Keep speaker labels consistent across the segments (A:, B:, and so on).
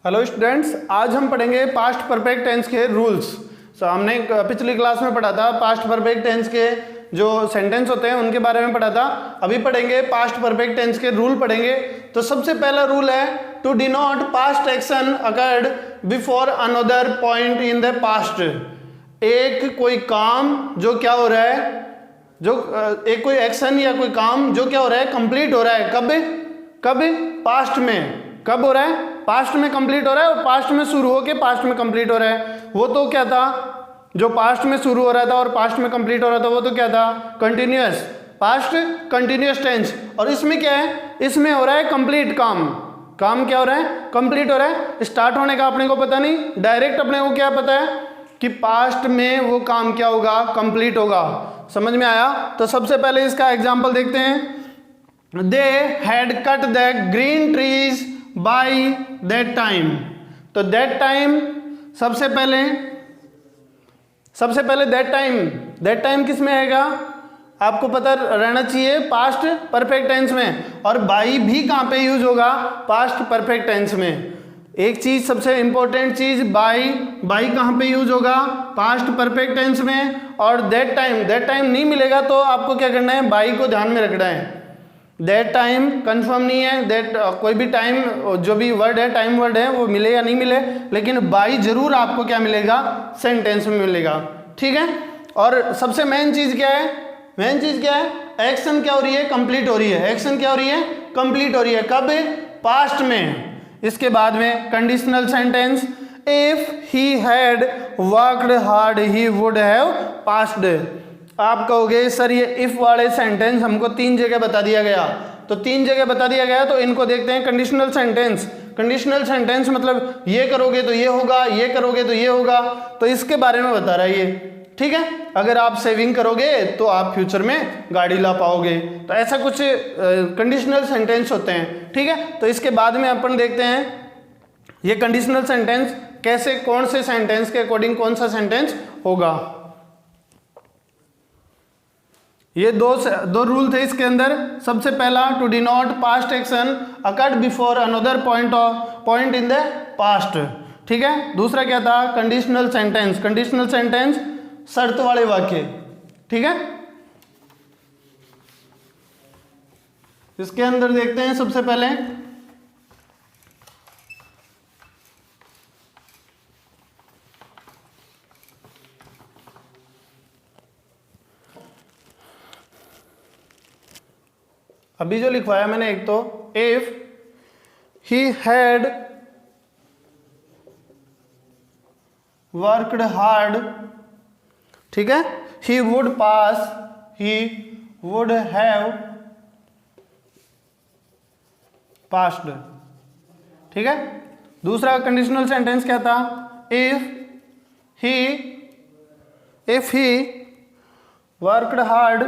A: Hello students, आज हम पढ़ेंगे पास्ट परफेक्ट टेंस के रूल्स। हमने पिछली क्लास में पढ़ा था पास्ट परफेक्ट टेंस के जो सेंटेंस होते हैं उनके बारे में पढ़ा था। अभी पढ़ेंगे पास्ट परफेक्ट टेंस के रूल पढ़ेंगे। तो सबसे पहला रूल है to denote past action occurred before another point in the past. एक कोई काम जो क्या हो रहा है, जो एक कोई एक्शन या कोई काम जो क्या हो रहा है, कंप्लीट हो रहा है। कब पास्ट में। कब हो रहा है? पास्ट में कंप्लीट हो रहा है और पास्ट में शुरू होके पास्ट में कंप्लीट हो रहा है। वो तो क्या था जो पास्ट में शुरू हो रहा था और पास्ट में कंप्लीट हो रहा था, वो तो क्या था? Continuous, past continuous tense. और इसमें क्या है? इसमें हो रहा है कंप्लीट काम क्या हो रहा है? कंप्लीट हो रहा है। स्टार्ट होने का अपने को पता नहीं, डायरेक्ट अपने को क्या पता है कि पास्ट में वो काम क्या होगा? कंप्लीट होगा। समझ में आया? तो सबसे पहले इसका एग्जाम्पल देखते हैं। They had cut the green trees by that time. तो दैट टाइम सबसे पहले दैट टाइम किस में आएगा? आपको पता रहना चाहिए पास्ट परफेक्ट टेंस में। और बाई भी कहां पे यूज होगा? पास्ट परफेक्ट टेंस में। एक चीज सबसे इंपॉर्टेंट चीज, बाई कहां पे यूज होगा? पास्ट परफेक्ट टेंस में। और दैट टाइम नहीं मिलेगा तो आपको क्या करना है? बाई को ध्यान में रखना है। दैट टाइम कंफर्म नहीं है, दैट कोई भी टाइम जो भी वर्ड है, टाइम वर्ड है, वो मिले या नहीं मिले, लेकिन बाई जरूर आपको क्या मिलेगा? सेंटेंस में मिलेगा। ठीक है। और सबसे मेन चीज क्या है? एक्शन क्या हो रही है? कंप्लीट हो रही है। एक्शन क्या हो रही है? कंप्लीट हो रही है। कब? पास्ट में। इसके बाद में conditional sentence, if he had worked hard he would have passed. आप कहोगे सर ये इफ वाले सेंटेंस हमको 3 जगह बता दिया गया। तो 3 जगह बता दिया गया तो इनको देखते हैं। कंडीशनल सेंटेंस मतलब ये करोगे तो ये होगा, ये करोगे तो ये होगा। तो इसके बारे में बता रहा है ये। ठीक है। अगर आप सेविंग करोगे तो आप फ्यूचर में गाड़ी ला पाओगे। तो ऐसा कुछ कंडीशनल सेंटेंस होते हैं। ठीक है। तो इसके बाद में अपन देखते हैं ये कंडीशनल सेंटेंस कैसे, कौन से सेंटेंस के अकॉर्डिंग कौन सा सेंटेंस होगा। ये दो रूल थे इसके अंदर। सबसे पहला to denote past action occurred before another point in the past. ठीक है। दूसरा क्या था? कंडीशनल सेंटेंस शर्त वाले वाक्य। ठीक है। इसके अंदर देखते हैं सबसे पहले अभी जो लिखवाया मैंने एक तो, if he had worked hard, ठीक है, he would pass, he would have passed. ठीक है। दूसरा कंडीशनल सेंटेंस क्या था? If he worked hard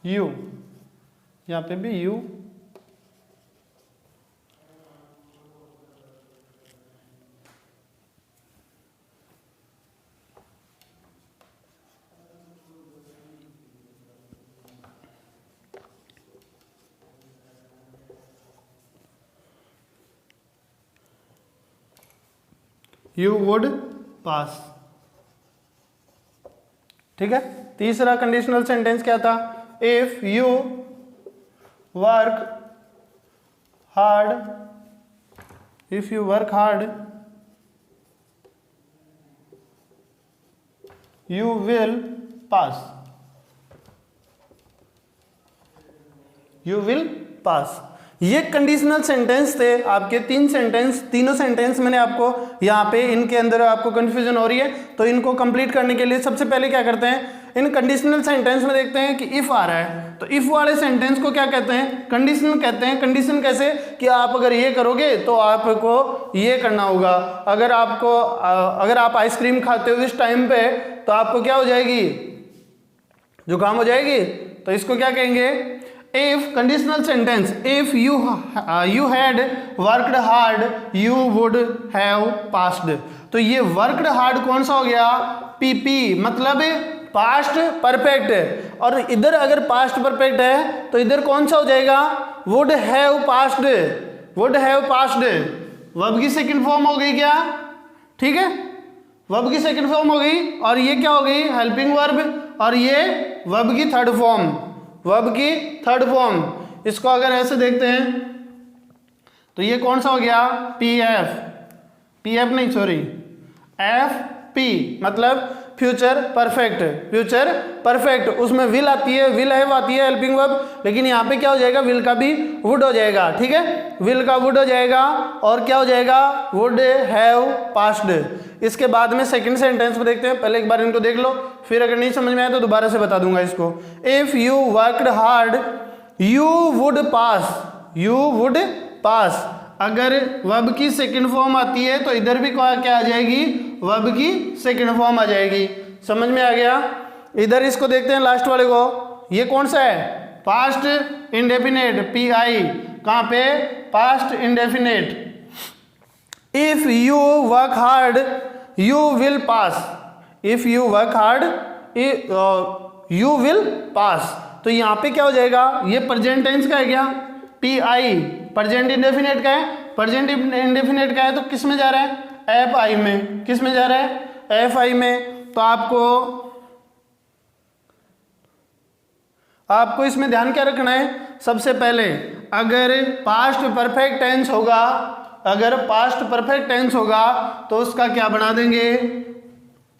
A: you, यहां पे भी यू, यू वुड पास। ठीक है। तीसरा कंडीशनल सेंटेंस क्या था? If you work hard you will pass. ये कंडीशनल सेंटेंस थे आपके। तीनों सेंटेंस मैंने आपको यहाँ पे, इनके अंदर आपको कंफ्यूजन हो रही है तो इनको कंप्लीट करने के लिए सबसे पहले क्या करते हैं? इन कंडीशनल सेंटेंस में देखते हैं कि इफ आ रहा है तो इफ वाले सेंटेंस को क्या कहते हैं? कंडीशनल कहते हैं। कंडीशन कैसे? कि आप अगर ये करोगे तो आपको ये करना होगा। अगर आप आइसक्रीम खाते हो इस टाइम पे तो आपको क्या हो जाएगी? जुकाम हो जाएगी। तो इसको क्या कहेंगे? If conditional sentence, if you had worked hard you would have passed. तो ये वर्कड हार्ड कौन सा हो गया? पीपी, मतलब पास्ट परफेक्ट है, और इधर अगर पास्ट परफेक्ट है तो इधर कौन सा हो जाएगा, would have past, would have past, verb की सेकंड फॉर्म हो गई क्या, ठीक है, वर्ब की सेकंड फॉर्म हो गई, और ये क्या हो गई, हेल्पिंग वर्ब, और ये वर्ब की थर्ड फॉर्म, वर्ब की थर्ड फॉर्म। इसको अगर ऐसे देखते हैं तो ये कौन सा हो गया, पी एफ, पी एफ नहीं सॉरी एफ पी, मतलब फ्यूचर परफेक्ट, फ्यूचर परफेक्ट, उसमें विल आती है, विल हैव आती है हेल्पिंग वर्ब, लेकिन यहाँ पे क्या हो जाएगा, विल का भी वुड हो जाएगा, ठीक है, विल का वुड हो जाएगा, और क्या हो जाएगा, वुड हैव पास्ड। इसके बाद में सेकंड सेंटेंस में देखते हैं, पहले एक बार इनको देख लो, फिर अगर नहीं समझ में आया तो दोबारा से बता दूंगा इसको। If you worked hard you would pass, you would पास, अगर वर्ब की सेकंड फॉर्म आती है तो इधर भी क्या आ जाएगी, वर्ब की सेकंड फॉर्म आ जाएगी। समझ में आ गया। इधर इसको देखते हैं लास्ट वाले को, ये कौन सा है, पास्ट इंडेफिनेट, पी आई, कहाँ पे, past indefinite. If you work hard you will pass, if you work hard you will pass, तो यहाँ पे क्या हो जाएगा, ये प्रेजेंट टेंस का है क्या, पी आई, प्रेजेंट इंडेफिनेट का है, प्रेजेंट इंडेफिनेट का है, तो किस में जा रहा है, एफ आई में, किस में जा रहा है, एफ आई में। तो आपको इसमें ध्यान क्या रखना है, सबसे पहले अगर पास्ट परफेक्ट टेंस होगा, अगर पास्ट परफेक्ट टेंस होगा तो उसका क्या बना देंगे,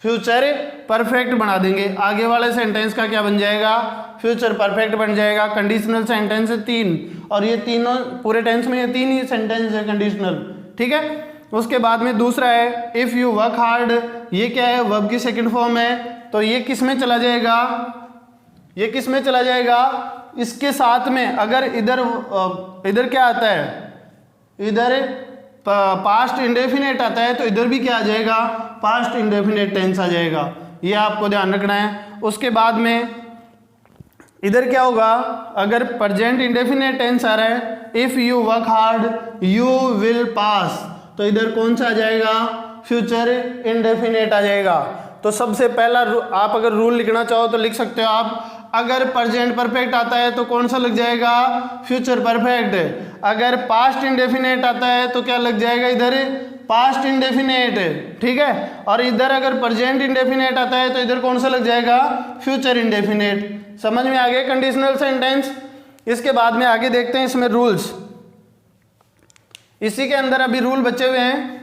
A: फ्यूचर परफेक्ट बना देंगे। आगे वाले सेंटेंस का क्या बन जाएगा, फ्यूचर परफेक्ट बन जाएगा। कंडीशनल सेंटेंस है 3, और ये तीनों पूरे टेंस में ये 3 ही सेंटेंस है कंडीशनल, ठीक है। उसके बाद में दूसरा है इफ यू वर्क हार्ड, ये क्या है, वर्ब की सेकंड फॉर्म है, तो ये किस में चला जाएगा, ये किस में चला जाएगा, इसके साथ में अगर इधर क्या आता है, इधर पास्ट इंडेफिनेट आता है तो इधर भी क्या आ जाएगा, पास्ट इंडेफिनेट टेंस आ जाएगा, ये आपको ध्यान रखना है। उसके बाद में इधर क्या होगा, अगर प्रेजेंट इंडेफिनेट टेंस आ रहा है, if you work hard you will pass, तो इधर कौन सा आ जाएगा, फ्यूचर इंडेफिनेट आ जाएगा। तो सबसे पहला आप अगर रूल लिखना चाहो तो लिख सकते हो आप, अगर प्रेजेंट परफेक्ट आता है तो कौन सा लग जाएगा, फ्यूचर परफेक्ट। अगर पास्ट इंडेफिनेट आता है तो क्या लग जाएगा, इधर पास्ट इंडेफिनेट, ठीक है। और इधर अगर प्रेजेंट इंडेफिनेट आता है तो इधर कौन सा लग जाएगा, फ्यूचर इंडेफिनेट। समझ में आ गया कंडीशनल सेंटेंस। इसके बाद में आगे देखते हैं इसमें रूल्स, इसी के अंदर अभी रूल बचे हुए हैं।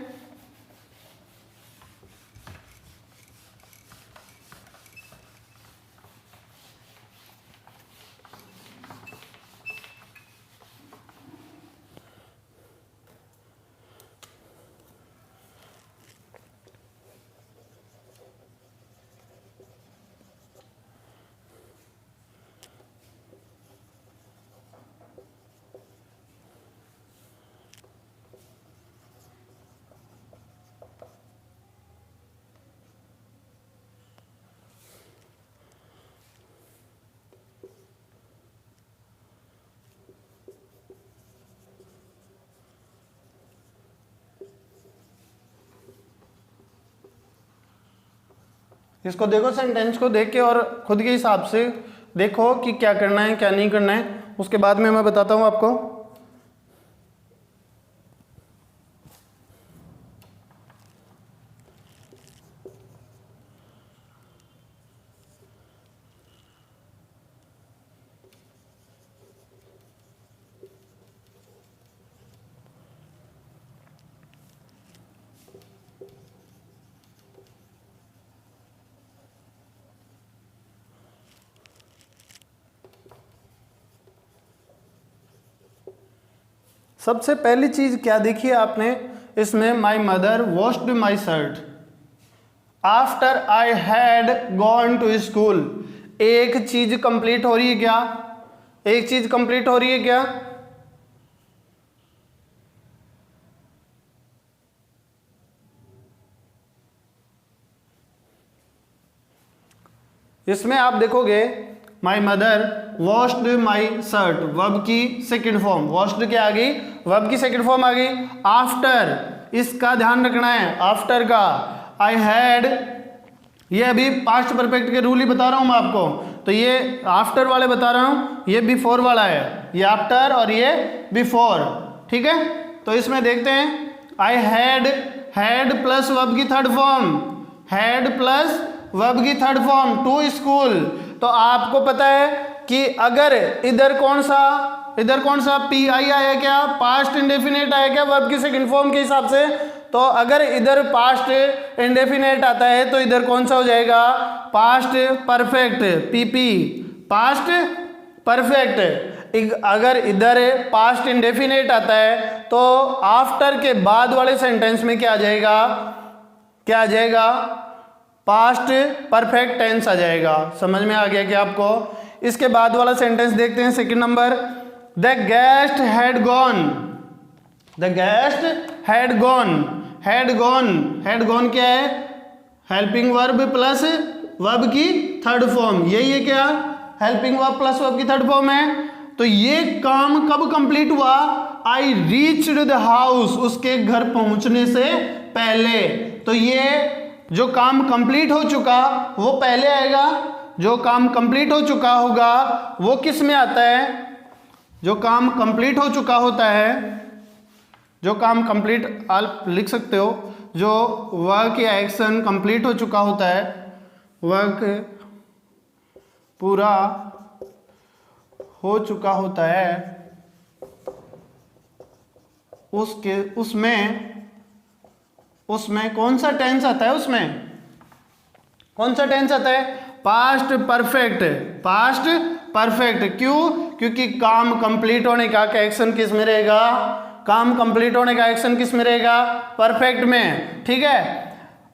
A: इसको देखो, सेंटेंस को देख के और खुद के हिसाब से देखो कि क्या करना है क्या नहीं करना है, उसके बाद में मैं बताता हूँ आपको। सबसे पहली चीज क्या देखी आपने इसमें, my mother washed my shirt after I had gone to school. एक चीज कंप्लीट हो रही है क्या, एक चीज कंप्लीट हो रही है क्या, इसमें आप देखोगे माई mother washed my shirt, verb की सेकंड फॉर्म, वॉश्ड क्या आ गई, वर्ब की सेकंड फॉर्म आ गई। आफ्टर, इसका ध्यान रखना है आफ्टर का। आई हैड ये अभी पास्ट परफेक्ट के रूल ही बता रहा हूँ मैं आपको। तो ये आफ्टर वाले बता रहा हूँ, ये बिफोर वाला है, ये आफ्टर और ये बिफोर, ठीक है। तो इसमें देखते हैं, आई हैड प्लस वर्ब की third form, had plus verb की थर्ड फॉर्म टू स्कूल। तो आपको पता है कि अगर इधर कौन सा पी आई आया क्या, पास्ट इंडेफिनेट आया क्या वर्ब की सेकंड फॉर्म के हिसाब से। तो अगर इधर पास्ट इंडेफिनेट आता है तो इधर कौन सा हो जाएगा, past perfect, PP, past perfect. अगर इधर पास्ट इंडेफिनेट आता है तो आफ्टर के बाद वाले सेंटेंस में क्या आ जाएगा, पास्ट परफेक्ट टेंस आ जाएगा। समझ में आ गया क्या आपको। इसके बाद वाला सेंटेंस देखते हैं, second number, the guest had gone, the guest had gone क्या है, हेल्पिंग वर्ब प्लस वर्ब की थर्ड फॉर्म, यही है क्या, हेल्पिंग वर्ब प्लस वर्ब की थर्ड फॉर्म है। तो ये काम कब कंप्लीट हुआ, आई रीच्ड द हाउस, उसके घर पहुंचने से पहले। तो ये जो काम कंप्लीट हो चुका वो पहले आएगा, जो काम कंप्लीट हो चुका होगा वो किस में आता है, जो काम कंप्लीट हो चुका होता है, जो काम कंप्लीट आप लिख सकते हो, जो वर्क या एक्शन कंप्लीट हो चुका होता है, वर्क पूरा हो चुका होता है, उसमें कौन सा टेंस आता है, उसमें कौन सा टेंस आता है, पास्ट परफेक्ट, पास्ट परफेक्ट। क्यों, क्योंकि काम कंप्लीट होने का एक्शन किस में रहेगा, काम कंप्लीट होने का एक्शन किस में रहेगा, परफेक्ट में, ठीक है।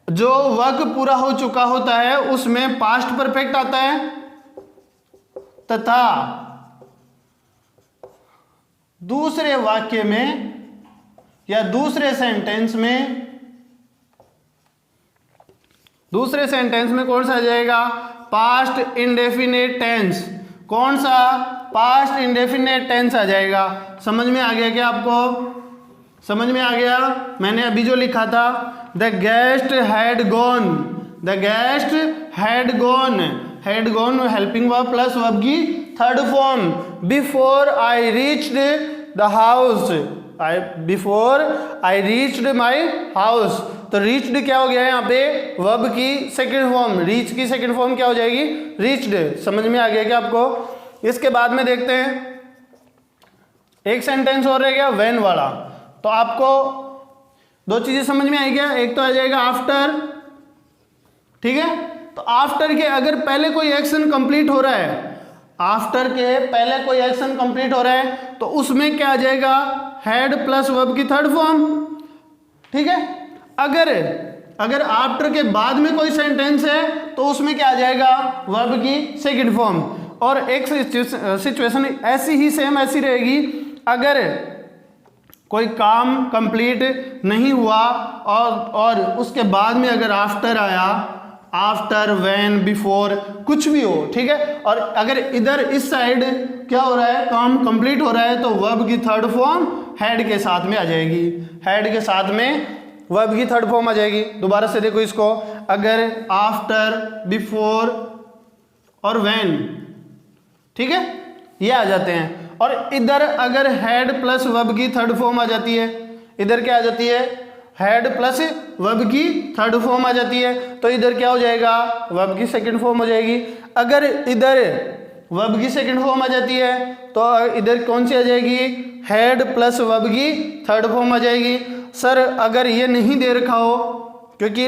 A: जो वर्क पूरा हो चुका होता है उसमें पास्ट परफेक्ट आता है, तथा दूसरे वाक्य में या दूसरे सेंटेंस में कौन सा आ जाएगा, पास्ट इंडेफिनेट टेंस। कौन सा, पास्ट इंडेफिनेट टेंस आ जाएगा। समझ में आ गया क्या आपको, समझ में आ गया। मैंने अभी जो लिखा था, the guest had gone, the guest had gone helping verb plus verb की third form, before I reached the house, before I reached my house. तो रीच्ड क्या हो गया है यहाँ पे, वर्ब की सेकंड फॉर्म, रीच की सेकंड फॉर्म क्या हो जाएगी, रीच्ड। समझ में आ गया क्या आपको। इसके बाद में देखते हैं, एक सेंटेंस और रह गया व्हेन वाला। तो आपको दो चीजें समझ में आई क्या, एक तो आ जाएगा आफ्टर, ठीक है। तो आफ्टर के अगर पहले कोई एक्शन कंप्लीट हो रहा है, आफ्टर के पहले कोई एक्शन कंप्लीट हो रहा है तो उसमें क्या आ जाएगा, हैड प्लस वर्ब की थर्ड फॉर्म, ठीक है। अगर आफ्टर के बाद में कोई सेंटेंस है तो उसमें क्या आ जाएगा, वर्ब की सेकंड फॉर्म। और एक सिचुएशन ऐसी ही सेम ऐसी रहेगी, अगर कोई काम कंप्लीट नहीं हुआ और उसके बाद में अगर आफ्टर आया, आफ्टर, व्हेन, बिफोर, कुछ भी हो, ठीक है। और अगर इधर इस साइड क्या हो रहा है, काम कंप्लीट हो रहा है, तो वर्ब की थर्ड फॉर्म हैड के साथ में आ जाएगी, हैड के साथ में वर्ब की थर्ड फॉर्म आ जाएगी। दोबारा से देखो इसको, अगर आफ्टर, बिफोर और व्हेन, ठीक है, ये आ जाते हैं। और इधर अगर हैड प्लस वर्ब की थर्ड फॉर्म आ जाती है, इधर क्या आ जाती है, हैड प्लस वर्ब की थर्ड फॉर्म आ जाती है, तो इधर क्या हो जाएगा, वर्ब की सेकंड फॉर्म हो जाएगी। अगर इधर वर्ब की सेकंड फॉर्म आ जाती है तो इधर कौन सी आ जाएगी, हैड प्लस वर्ब की थर्ड फॉर्म आ जाएगी। सर अगर ये नहीं दे रखा हो, क्योंकि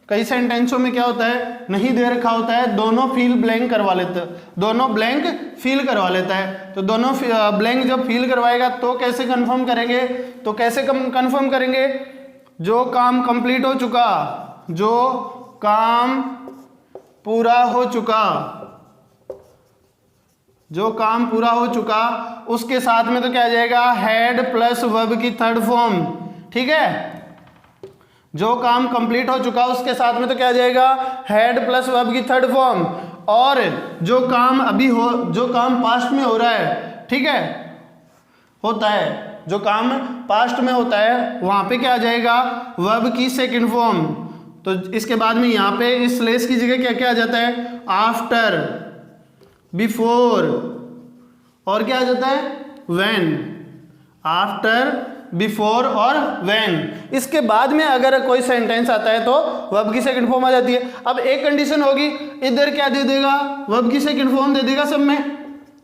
A: कई सेंटेंसों में क्या होता है, नहीं दे रखा होता है, दोनों फिल ब्लैंक करवा लेते, दोनों ब्लैंक फिल करवा लेता है। तो दोनों ब्लैंक जब फिल करवाएगा तो कैसे कंफर्म करेंगे, तो कैसे कंफर्म करेंगे, जो काम कंप्लीट हो चुका, जो काम पूरा हो चुका, जो काम पूरा हो चुका, उसके साथ में तो क्या आ जाएगा, हैड प्लस वर्ब की थर्ड फॉर्म, ठीक है। जो काम कंप्लीट हो चुका उसके साथ में तो क्या आ जाएगा, हैड प्लस वर्ब की थर्ड फॉर्म। और जो काम अभी हो, जो काम पास्ट में हो रहा है, ठीक है, होता है, जो काम पास्ट में होता है वहां पे क्या आ जाएगा, वर्ब की सेकंड फॉर्म, तो इसके बाद में यहाँ पे इस स्लेस की जगह क्या क्या आ जाता है, आफ्टर, बिफोर और क्या आ जाता है, व्हेन, आफ्टर, बिफोर और व्हेन। इसके बाद में अगर कोई सेंटेंस आता है तो वर्ब की सेकंड फॉर्म आ जाती है। अब एक कंडीशन होगी, इधर क्या दे देगा, वर्ब की सेकंड फॉर्म दे देगा सब में,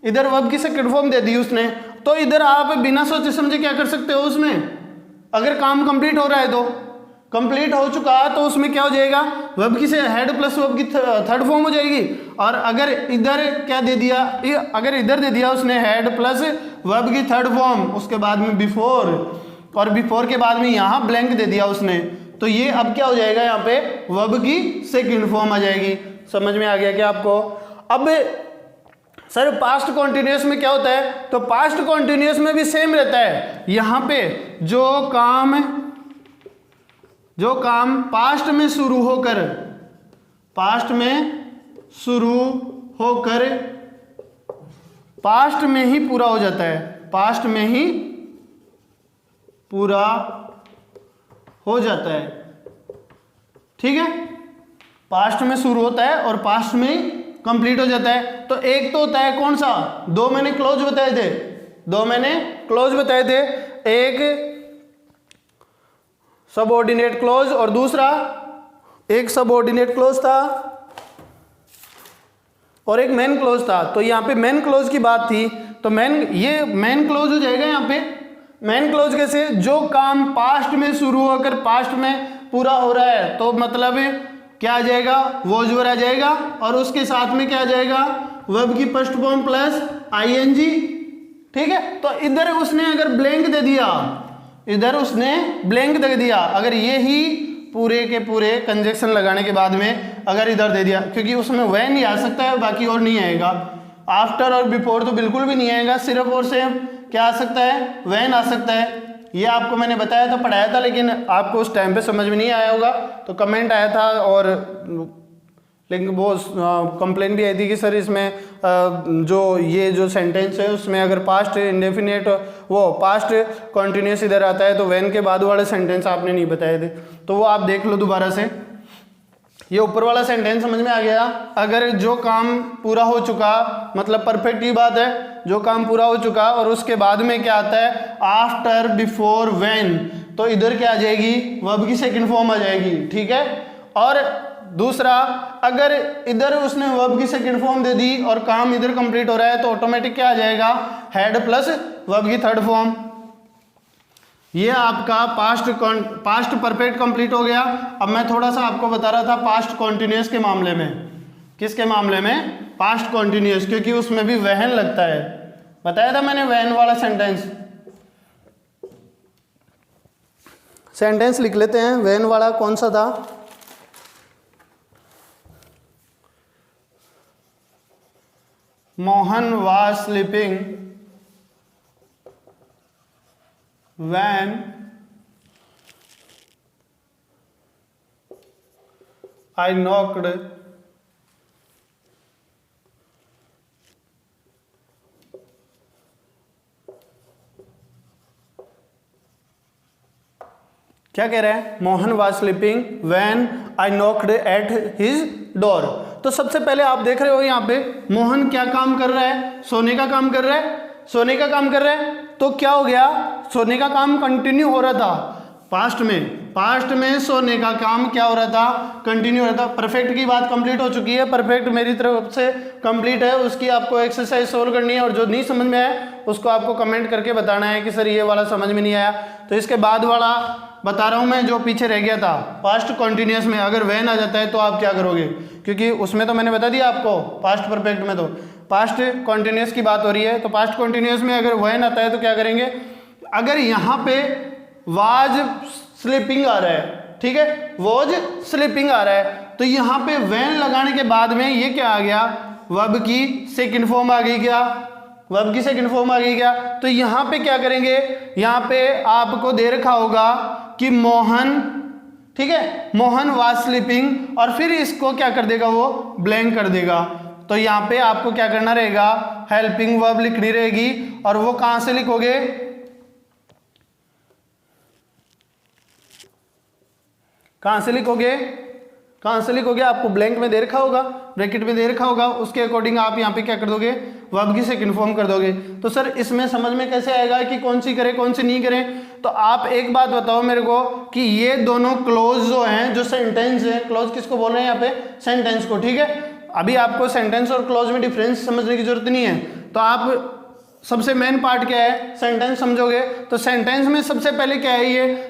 A: इधर वर्ब की सेकंड फॉर्म दे दी उसने, तो इधर आप बिना सोचे समझे क्या कर सकते हो, उसमें अगर काम कंप्लीट हो रहा है तो कंप्लीट हो चुका तो उसमें क्या हो जाएगा, वर्ब की से हेड प्लस वर्ब की थर्ड फॉर्म हो जाएगी। और अगर इधर क्या दे दिया, अगर इधर दे दिया उसने हेड प्लस वर्ब की थर्ड फॉर्म, उसके बाद में बिफोर, और बिफोर के बाद में यहाँ ब्लैंक दे दिया उसने, तो ये अब क्या हो जाएगा, यहाँ पे वर्ब की सेकंड फॉर्म आ जाएगी। समझ में आ गया क्या आपको? अब सर पास्ट कॉन्टिन्यूअस में क्या होता है, तो पास्ट कॉन्टिन्यूअस में भी सेम रहता है। यहाँ पे जो काम पास्ट में शुरू होकर, पास्ट में ही पूरा हो जाता है, पास्ट में ही पूरा हो जाता है, ठीक है, पास्ट में शुरू होता है और पास्ट में कंप्लीट हो जाता है। तो एक तो होता है कौन सा, दो मैंने क्लोज बताए थे, एक सबऑर्डिनेट क्लोज और दूसरा एक सबऑर्डिनेट क्लोज था और एक मेन क्लोज था। तो यहाँ पे मेन क्लोज की बात थी, तो ये मेन क्लोज हो जाएगा। यहाँ पे मेन क्लोज कैसे, जो काम पास्ट में शुरू होकर पास्ट में पूरा हो रहा है, तो मतलब क्या आ जाएगा, वॉज वर आ जाएगा और उसके साथ में क्या आ जाएगा, वर्ब की फर्स्ट फॉर्म प्लस आईएनजी, ठीक है। तो इधर उसने अगर ब्लैंक दे दिया, अगर ये ही पूरे के पूरे कंजक्शन लगाने के बाद में अगर इधर दे दिया, क्योंकि उसमें व्हेन ही आ सकता है बाकी और नहीं आएगा, आफ्टर और बिफोर तो बिल्कुल भी नहीं आएगा, सिर्फ और सिर्फ क्या आ सकता है, व्हेन आ सकता है। ये आपको मैंने बताया था, पढ़ाया था, लेकिन आपको उस टाइम पे समझ में नहीं आया होगा, तो कमेंट आया था और लेकिन वो कंप्लेन भी आई थी कि सर इसमें जो सेंटेंस है उसमें अगर पास्ट इंडेफिनिट वो पास्ट कॉन्टिन्यूस इधर आता है तो व्हेन के बाद वाले सेंटेंस आपने नहीं बताए थे, तो वो आप देख लो दोबारा से। ये ऊपर वाला सेंटेंस समझ में आ गया, अगर जो काम पूरा हो चुका, मतलब परफेक्ट की बात है, जो काम पूरा हो चुका और उसके बाद में क्या आता है, आफ्टर, बिफोर, व्हेन, तो इधर क्या आ जाएगी, वर्ब की सेकंड फॉर्म आ जाएगी, ठीक है। और दूसरा, अगर इधर उसने वर्ब की सेकंड फॉर्म दे दी और काम इधर कंप्लीट हो रहा है तो ऑटोमेटिक क्या आ जाएगा, हेड प्लस वर्ब की थर्ड फॉर्म। ये आपका पास्ट परफेक्ट कंप्लीट हो गया। अब मैं थोड़ा सा आपको बता रहा था पास्ट कॉन्टिन्यूअस के मामले में, किसके मामले में, पास्ट कॉन्टिन्यूअस, क्योंकि उसमें भी वहन लगता है, बताया था मैंने वहन वाला सेंटेंस लिख लेते हैं। वहन वाला कौन सा था, Mohan was sleeping when I knocked क्या कह रहा है, Mohan was sleeping when I knocked at his door. तो सबसे पहले आप देख रहे हो यहाँ पे मोहन क्या काम कर रहा है, सोने का काम कर रहा है, तो क्या हो गया, सोने का काम कंटिन्यू हो रहा था पास्ट में सोने का काम क्या हो रहा था, कंटिन्यू हो रहा था। परफेक्ट की बात कंप्लीट हो चुकी है, परफेक्ट मेरी तरफ से कंप्लीट है, उसकी आपको एक्सरसाइज सोल्व करनी है और जो नहीं समझ में आया उसको आपको कमेंट करके बताना है कि सर ये वाला समझ में नहीं आया। तो इसके बाद वाला बता रहा हूं मैं, जो पीछे रह गया था पास्ट कॉन्टिन्यूअस में अगर व्हेन आ जाता है तो आप क्या करोगे, क्योंकि उसमें तो मैंने बता दिया आपको, पास्ट परफेक्ट में तो पास्ट कॉन्टिन्यूअस की बात हो रही है, तो पास्ट कॉन्टिन्यूअस में अगर व्हेन आता है तो क्या करेंगे, अगर यहाँ पे वाज स्लीपिंग आ रहा है, ठीक है, वाज स्लीपिंग आ रहा है, तो यहाँ पे व्हेन लगाने के बाद में ये क्या आ गया, वर्ब की सेकंड फॉर्म आ गई क्या, वर्ब की सेकंड फॉर्म आ गई क्या। तो यहाँ पे क्या करेंगे, यहाँ पे आपको दे रखा होगा कि मोहन, ठीक है, मोहन वाज स्लीपिंग, और फिर इसको क्या कर देगा, वो ब्लैंक कर देगा। तो यहाँ पे आपको क्या करना रहेगा, हेल्पिंग वर्ब लिखनी रहेगी, और वो कहां से लिखोगे, कहां से लिखोगे, कहाँ से लिखोगे, आपको ब्लैंक में दे रखा होगा, ब्रैकेट में दे रखा होगा, उसके अकॉर्डिंग आप यहाँ पे क्या कर दोगे, वर्ब की सेकंड फॉर्म कर दोगे। तो सर इसमें समझ में कैसे आएगा कि कौन सी करें कौन सी नहीं करें? तो आप एक बात बताओ मेरे को कि ये दोनों क्लोज जो हैं, जो सेंटेंस है, क्लोज किसको बोल रहे हैं यहाँ पे, सेंटेंस को, ठीक है। अभी आपको सेंटेंस और क्लोज में डिफरेंस समझने की जरूरत नहीं है, तो आप सबसे मेन पार्ट क्या है, सेंटेंस समझोगे। तो सेंटेंस में सबसे पहले क्या है,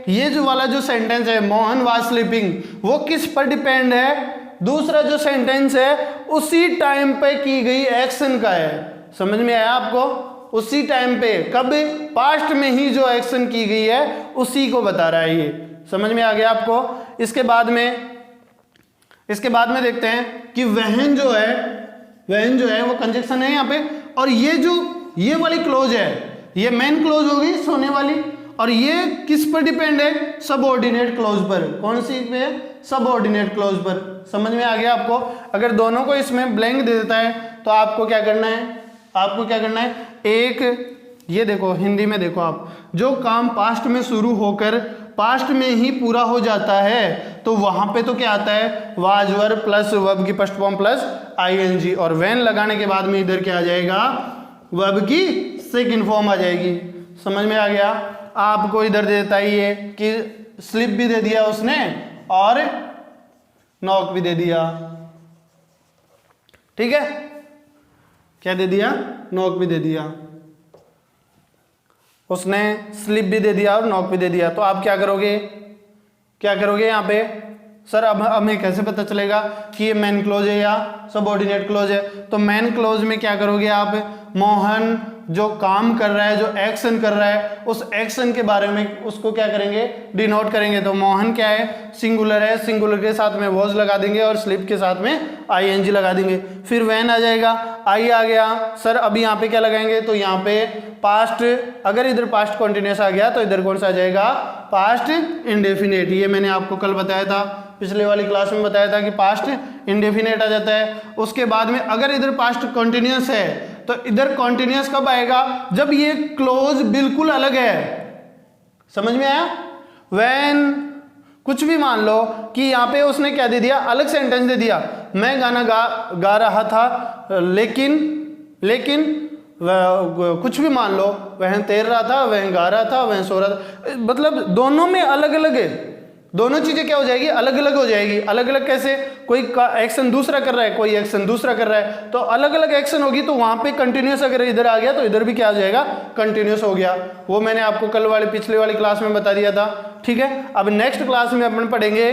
A: ये जो वाला जो सेंटेंस है मोहन वाज स्लीपिंग, वो किस पर डिपेंड है, दूसरा जो सेंटेंस है उसी टाइम पे की गई एक्शन का है। समझ में आया आपको, उसी टाइम पे, कब, पास्ट में ही जो एक्शन की गई है उसी को बता रहा है ये, समझ में आ गया आपको। इसके बाद में देखते हैं कि वहन जो है वो कंजक्शन है यहाँ पे, और ये वाली क्लोज है, ये मेन क्लोज होगी सोने वाली, और ये किस पर डिपेंड है, सबऑर्डिनेट क्लोज पर। कौन सी पे, सबऑर्डिनेट क्लोज पर। समझ में आ गया आपको। अगर दोनों को इसमें ब्लैंक दे देता है तो आपको क्या करना है, एक ये देखो, हिंदी में देखो आप, जो काम पास्ट में शुरू होकर पास्ट में ही पूरा हो जाता है तो वहां पे तो क्या आता है, वाज वर्ब प्लस वर्ब की फर्स्ट फॉर्म प्लस आईएनजी, और व्हेन लगाने के बाद में इधर क्या आ जाएगा, वर्ब की सेकंड फॉर्म आ जाएगी। समझ में आ गया। आपको इधर दे देता है ये कि स्लिप भी दे दिया उसने और नॉक भी दे दिया, ठीक है, क्या दे दिया, नॉक भी दे दिया, उसने स्लिप भी दे दिया और नॉक भी दे दिया। तो आप क्या करोगे यहाँ पे, सर अब हमें कैसे पता चलेगा कि ये मेन क्लोज है या सबऑर्डिनेट क्लोज है? तो मेन क्लोज में क्या करोगे आप, मोहन जो काम कर रहा है, जो एक्शन कर रहा है, उस एक्शन के बारे में उसको क्या करेंगे, डिनोट करेंगे। तो मोहन क्या है, सिंगुलर है, सिंगुलर के साथ में वॉज लगा देंगे और स्लिप के साथ में आईएनजी लगा देंगे। फिर वैन आ जाएगा, आई आ गया, सर अभी यहाँ पे क्या लगाएंगे, तो यहाँ पे पास्ट, अगर इधर पास्ट कॉन्टिन्यूस आ गया तो इधर कौन सा आ जाएगा, पास्ट इंडेफिनेट। ये मैंने आपको कल बताया था, पिछले वाली क्लास में बताया था कि पास्ट इंडेफिनेट आ जाता है। उसके बाद में अगर इधर पास्ट कॉन्टिन्यूस है तो इधर कॉन्टिन्यूस कब आएगा, जब ये क्लोज बिल्कुल अलग है। समझ में आया। व्हेन कुछ भी मान लो कि यहाँ पे उसने क्या दे दिया, अलग सेंटेंस दे दिया, मैं गाना गा रहा था लेकिन कुछ भी मान लो, वह तैर रहा था, वह गा रहा था, वह सो रहा था, मतलब दोनों में अलग अलग है, दोनों चीजें क्या हो जाएगी, अलग अलग हो जाएगी। अलग अलग कैसे, कोई एक्शन दूसरा कर रहा है, कोई एक्शन दूसरा कर रहा है, तो अलग अलग एक्शन होगी। तो वहां पे कंटिन्यूस अगर इधर आ गया तो इधर भी क्या आ जाएगा, कंटिन्यूस हो गया। वो मैंने आपको कल वाले पिछले वाली क्लास में बता दिया था, ठीक है। अब नेक्स्ट क्लास में अपन पढ़ेंगे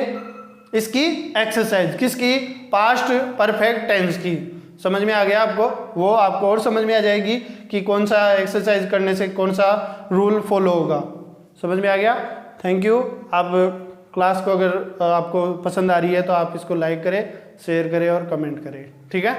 A: इसकी एक्सरसाइज, किसकी, पास्ट परफेक्ट टेंस की। समझ में आ गया आपको, वो आपको और समझ में आ जाएगी कि कौन सा एक्सरसाइज करने से कौन सा रूल फॉलो होगा। समझ में आ गया। Thank you. आप क्लास को अगर आपको पसंद आ रही है तो आप इसको लाइक करें, शेयर करें और कमेंट करें, ठीक है।